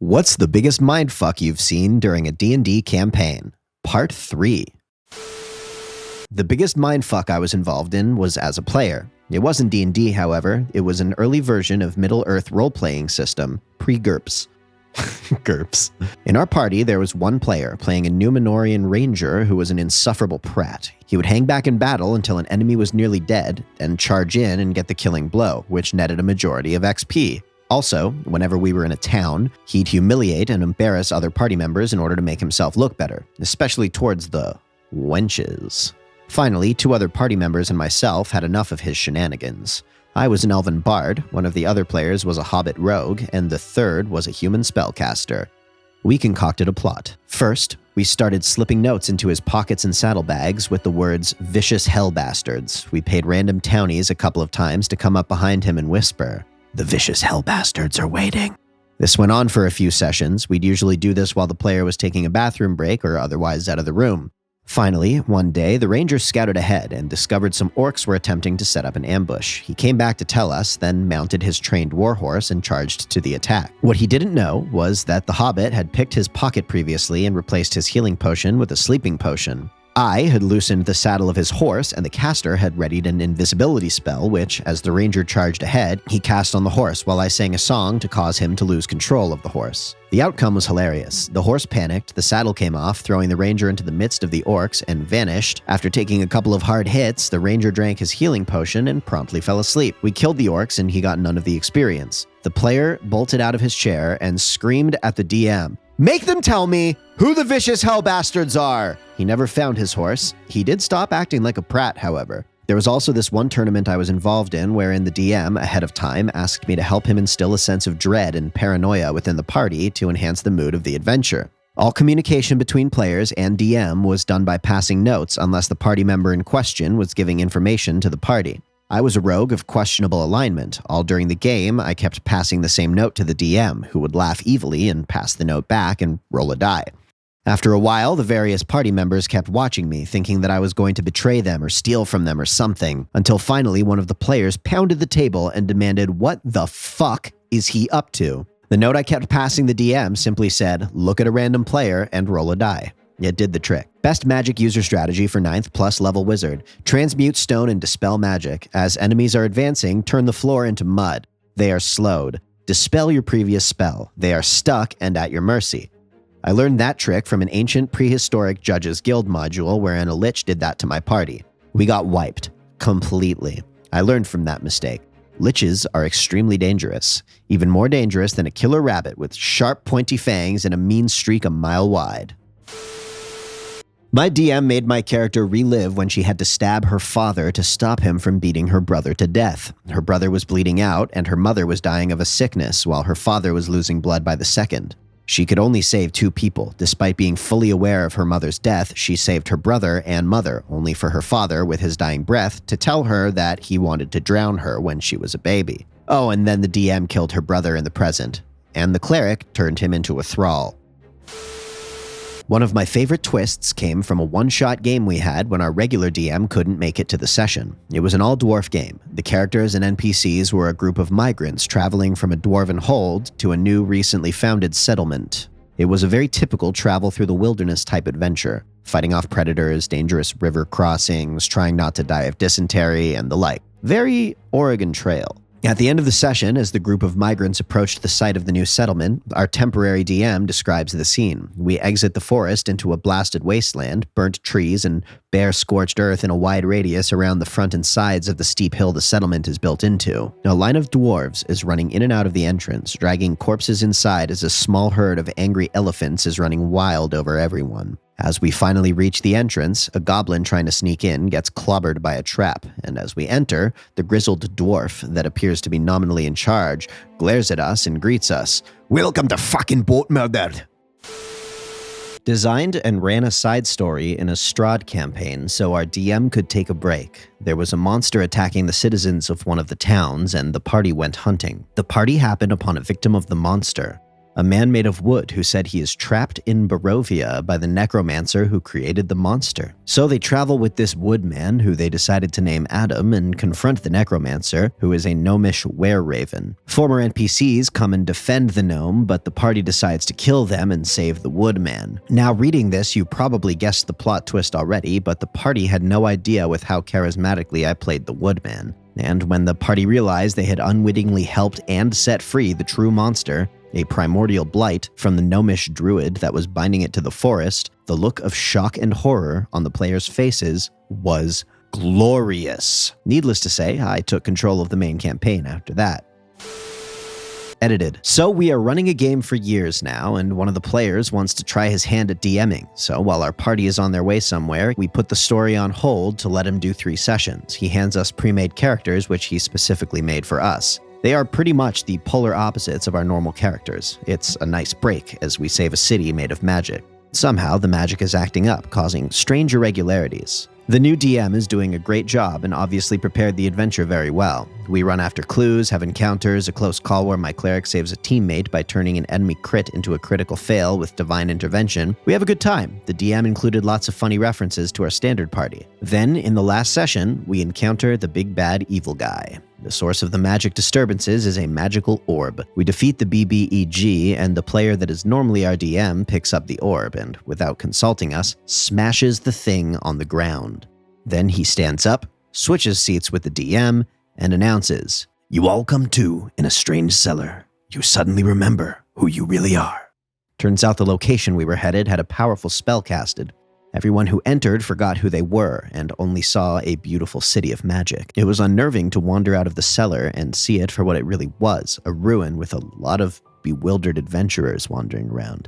What's the biggest mindfuck you've seen during a D&D campaign? Part 3. The biggest mindfuck I was involved in was as a player. It wasn't D&D, however. It was an early version of Middle-earth role-playing system, pre-GURPS. GURPS. In our party, there was one player playing a Númenórean ranger who was an insufferable prat. He would hang back in battle until an enemy was nearly dead, and charge in and get the killing blow, which netted a majority of XP. Also, whenever we were in a town, he'd humiliate and embarrass other party members in order to make himself look better, especially towards the wenches. Finally, 2 other party members and myself had enough of his shenanigans. I was an elven bard, one of the other players was a hobbit rogue, and the third was a human spellcaster. We concocted a plot. First, we started slipping notes into his pockets and saddlebags with the words, "Vicious hell bastards." We paid random townies a couple of times to come up behind him and whisper, "The vicious hell bastards are waiting." This went on for a few sessions. We'd usually do this while the player was taking a bathroom break or otherwise out of the room. Finally, one day, the ranger scouted ahead and discovered some orcs were attempting to set up an ambush. He came back to tell us, then mounted his trained warhorse and charged to the attack. What he didn't know was that the hobbit had picked his pocket previously and replaced his healing potion with a sleeping potion. I had loosened the saddle of his horse, and the caster had readied an invisibility spell, which, as the ranger charged ahead, he cast on the horse while I sang a song to cause him to lose control of the horse. The outcome was hilarious. The horse panicked, the saddle came off, throwing the ranger into the midst of the orcs, and vanished. After taking a couple of hard hits, the ranger drank his healing potion and promptly fell asleep. We killed the orcs, and he got none of the experience. The player bolted out of his chair and screamed at the DM, "Make them tell me who the vicious hell bastards are!" He never found his horse. He did stop acting like a prat, however. There was also this one tournament I was involved in wherein the DM, ahead of time, asked me to help him instill a sense of dread and paranoia within the party to enhance the mood of the adventure. All communication between players and DM was done by passing notes unless the party member in question was giving information to the party. I was a rogue of questionable alignment. All during the game, I kept passing the same note to the DM, who would laugh evilly and pass the note back and roll a die. After a while, the various party members kept watching me, thinking that I was going to betray them or steal from them or something, until finally one of the players pounded the table and demanded, "What the fuck is he up to?" The note I kept passing the DM simply said, "Look at a random player and roll a die." It did the trick. Best magic user strategy for 9th plus level wizard. Transmute stone and dispel magic. As enemies are advancing, turn the floor into mud. They are slowed. Dispel your previous spell. They are stuck and at your mercy. I learned that trick from an ancient prehistoric Judges Guild module wherein a lich did that to my party. We got wiped. Completely. I learned from that mistake. Liches are extremely dangerous. Even more dangerous than a killer rabbit with sharp pointy fangs and a mean streak a mile wide. My DM made my character relive when she had to stab her father to stop him from beating her brother to death. Her brother was bleeding out, and her mother was dying of a sickness, while her father was losing blood by the second. She could only save 2 people. Despite being fully aware of her mother's death, she saved her brother and mother, only for her father, with his dying breath, to tell her that he wanted to drown her when she was a baby. Oh, and then the DM killed her brother in the present, and the cleric turned him into a thrall. One of my favorite twists came from a one-shot game we had when our regular DM couldn't make it to the session. It was an all-dwarf game. The characters and NPCs were a group of migrants traveling from a dwarven hold to a new, recently founded settlement. It was a very typical travel through the wilderness type adventure, fighting off predators, dangerous river crossings, trying not to die of dysentery, and the like. Very Oregon Trail. At the end of the session, as the group of migrants approached the site of the new settlement, our temporary DM describes the scene. We exit the forest into a blasted wasteland, burnt trees, and bare scorched earth in a wide radius around the front and sides of the steep hill the settlement is built into. A line of dwarves is running in and out of the entrance, dragging corpses inside as a small herd of angry elephants is running wild over everyone. As we finally reach the entrance, a goblin trying to sneak in gets clobbered by a trap, and as we enter, the grizzled dwarf that appears to be nominally in charge glares at us and greets us, "Welcome to fucking Boatmurdered!" Designed and ran a side story in a Strahd campaign so our DM could take a break. There was a monster attacking the citizens of one of the towns, and the party went hunting. The party happened upon a victim of the monster. a man made of wood who said he is trapped in Barovia by the necromancer who created the monster. So they travel with this woodman, who they decided to name Adam, and confront the necromancer, who is a gnomish were-raven. Former NPCs come and defend the gnome, but the party decides to kill them and save the woodman. Now, reading this, you probably guessed the plot twist already, but the party had no idea with how charismatically I played the woodman. And when the party realized they had unwittingly helped and set free the true monster, a primordial blight from the gnomish druid that was binding it to the forest, the look of shock and horror on the players' faces was glorious. Needless to say, I took control of the main campaign after that. Edited. So we are running a game for years now, and one of the players wants to try his hand at DMing. So while our party is on their way somewhere, we put the story on hold to let him do 3 sessions. He hands us pre-made characters, which he specifically made for us. They are pretty much the polar opposites of our normal characters. It's a nice break as we save a city made of magic. Somehow, the magic is acting up, causing strange irregularities. The new DM is doing a great job and obviously prepared the adventure very well. We run after clues, have encounters, a close call where my cleric saves a teammate by turning an enemy crit into a critical fail with divine intervention. We have a good time. The DM included lots of funny references to our standard party. Then, in the last session, we encounter the big bad evil guy. The source of the magic disturbances is a magical orb. We defeat the BBEG, and the player that is normally our DM picks up the orb and, without consulting us, smashes the thing on the ground. Then he stands up, switches seats with the DM, and announces, "You all come to in a strange cellar. You suddenly remember who you really are." Turns out the location we were headed had a powerful spell casted. Everyone who entered forgot who they were and only saw a beautiful city of magic. It was unnerving to wander out of the cellar and see it for what it really was, a ruin with a lot of bewildered adventurers wandering around.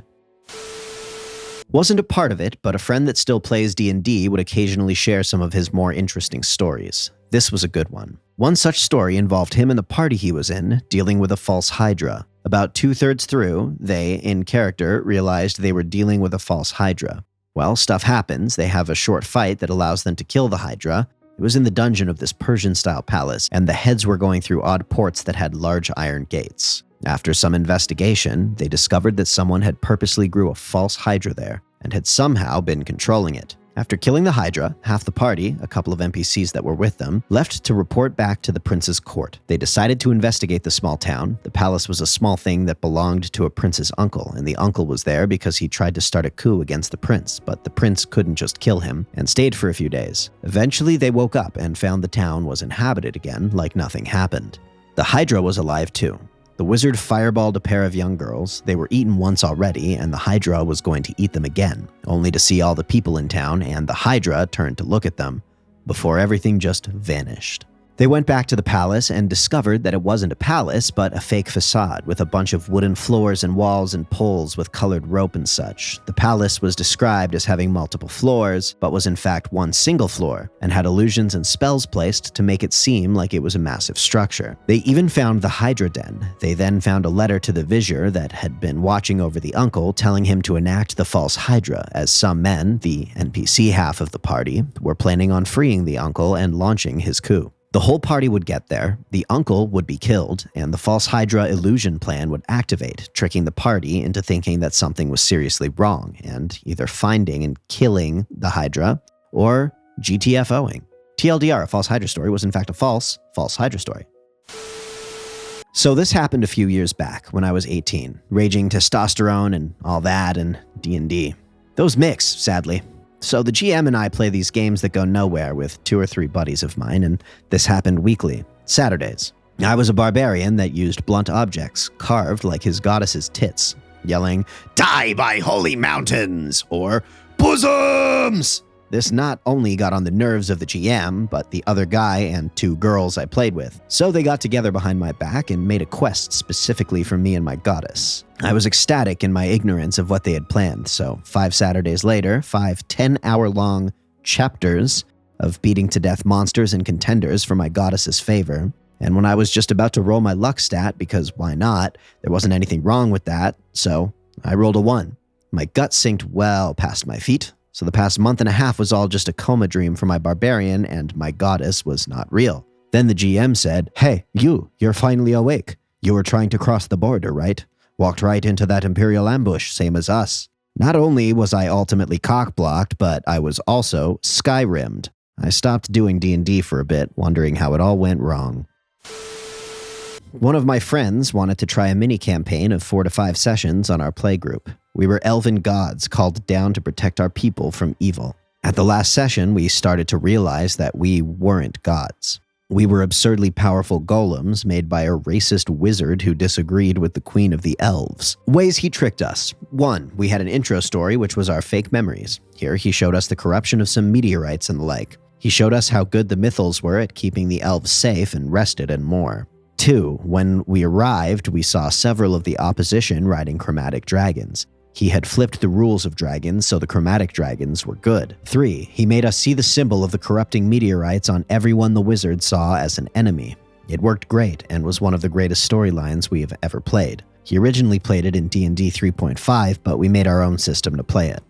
Wasn't a part of it, but a friend that still plays D&D would occasionally share some of his more interesting stories. This was a good one. One such story involved him and the party he was in dealing with a false hydra. About 2/3 through, they, in character, realized they were dealing with a false hydra. Well, stuff happens. They have a short fight that allows them to kill the hydra. It was in the dungeon of this Persian-style palace, and the heads were going through odd ports that had large iron gates. After some investigation, they discovered that someone had purposely grew a false hydra there, and had somehow been controlling it. After killing the hydra, half the party, a couple of NPCs that were with them, left to report back to the prince's court. They decided to investigate the small town. The palace was a small thing that belonged to a prince's uncle, and the uncle was there because he tried to start a coup against the prince, but the prince couldn't just kill him, and stayed for a few days. Eventually, they woke up and found the town was inhabited again, like nothing happened. The hydra was alive too. The wizard fireballed a pair of young girls. They were eaten once already, and the hydra was going to eat them again, only to see all the people in town and the hydra turn to look at them, before everything just vanished. They went back to the palace and discovered that it wasn't a palace, but a fake facade with a bunch of wooden floors and walls and poles with colored rope and such. The palace was described as having multiple floors, but was in fact one single floor, and had illusions and spells placed to make it seem like it was a massive structure. They even found the Hydra Den. They then found a letter to the vizier that had been watching over the uncle, telling him to enact the false Hydra, as some men, the NPC half of the party, were planning on freeing the uncle and launching his coup. The whole party would get there, the uncle would be killed, and the false Hydra illusion plan would activate, tricking the party into thinking that something was seriously wrong, and either finding and killing the Hydra, or GTFOing. TLDR, a false Hydra story was in fact a false Hydra story. So this happened a few years back, when I was 18, raging testosterone and all that, and D&D. Those mix, sadly. So the GM and I play these games that go nowhere with 2 or 3 buddies of mine, and this happened weekly, Saturdays. I was a barbarian that used blunt objects, carved like his goddess's tits, yelling, "Die by holy mountains!" or "Bosoms!" This not only got on the nerves of the GM, but the other guy and 2 girls I played with. So they got together behind my back and made a quest specifically for me and my goddess. I was ecstatic in my ignorance of what they had planned, so 5 Saturdays later, 5 10-hour-long chapters of beating to death monsters and contenders for my goddess's favor. And when I was just about to roll my luck stat, because why not, there wasn't anything wrong with that, so I rolled a 1. My gut sinked well past my feet. So the past month and a half was all just a coma dream for my barbarian, and my goddess was not real. Then the GM said, "Hey, you're finally awake. You were trying to cross the border, right? Walked right into that Imperial ambush, same as us. Not only was I ultimately cock-blocked, but I was also Skyrimmed. I stopped doing D&D for a bit, wondering how it all went wrong. One of my friends wanted to try a mini-campaign of 4 to 5 sessions on our playgroup. We were elven gods called down to protect our people from evil. At the last session, we started to realize that we weren't gods. We were absurdly powerful golems made by a racist wizard who disagreed with the queen of the elves. Ways he tricked us. 1. We had an intro story, which was our fake memories. Here, he showed us the corruption of some meteorites and the like. He showed us how good the mythals were at keeping the elves safe and rested and more. 2. When we arrived, we saw several of the opposition riding chromatic dragons. He had flipped the rules of dragons, so the chromatic dragons were good. 3. He made us see the symbol of the corrupting meteorites on everyone the wizard saw as an enemy. It worked great, and was one of the greatest storylines we have ever played. He originally played it in D&D 3.5, but we made our own system to play it.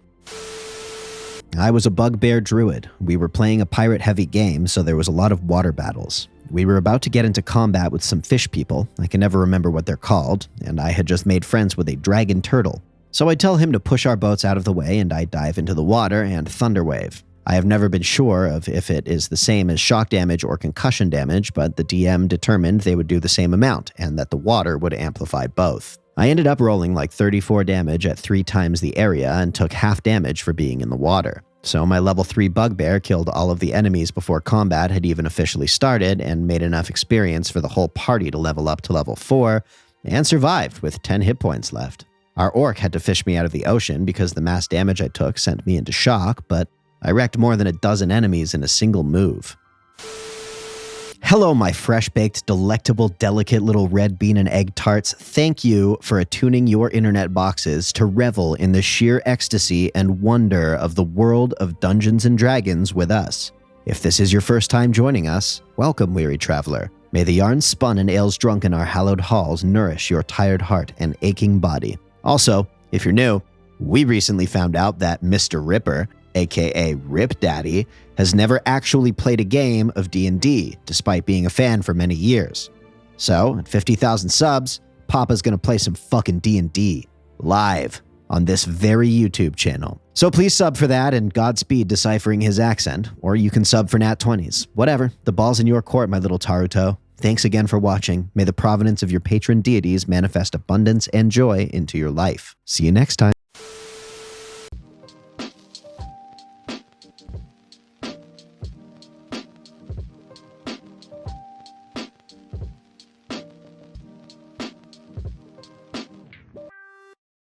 I was a bugbear druid. We were playing a pirate-heavy game, so there was a lot of water battles. We were about to get into combat with some fish people, I can never remember what they're called, and I had just made friends with a dragon turtle. So I tell him to push our boats out of the way and I dive into the water and thunderwave. I have never been sure of if it is the same as shock damage or concussion damage, but the DM determined they would do the same amount and that the water would amplify both. I ended up rolling like 34 damage at 3 times the area and took half damage for being in the water. So my level 3 bugbear killed all of the enemies before combat had even officially started and made enough experience for the whole party to level up to level 4 and survived with 10 hit points left. Our orc had to fish me out of the ocean because the mass damage I took sent me into shock, but I wrecked more than a dozen enemies in a single move. Hello, my fresh-baked, delectable, delicate little red bean and egg tarts. Thank you for attuning your internet boxes to revel in the sheer ecstasy and wonder of the world of Dungeons & Dragons with us. If this is your first time joining us, welcome, weary traveler. May the yarns spun and ales drunk in our hallowed halls nourish your tired heart and aching body. Also, if you're new, we recently found out that Mr. Ripper, aka Rip Daddy, has never actually played a game of D&D, despite being a fan for many years. So, at 50,000 subs, Papa's gonna play some fucking D&D, live, on this very YouTube channel. So please sub for that and Godspeed deciphering his accent, or you can sub for nat 20s. Whatever, the ball's in your court, my little Taruto. Thanks again for watching. May the providence of your patron deities manifest abundance and joy into your life. See you next time.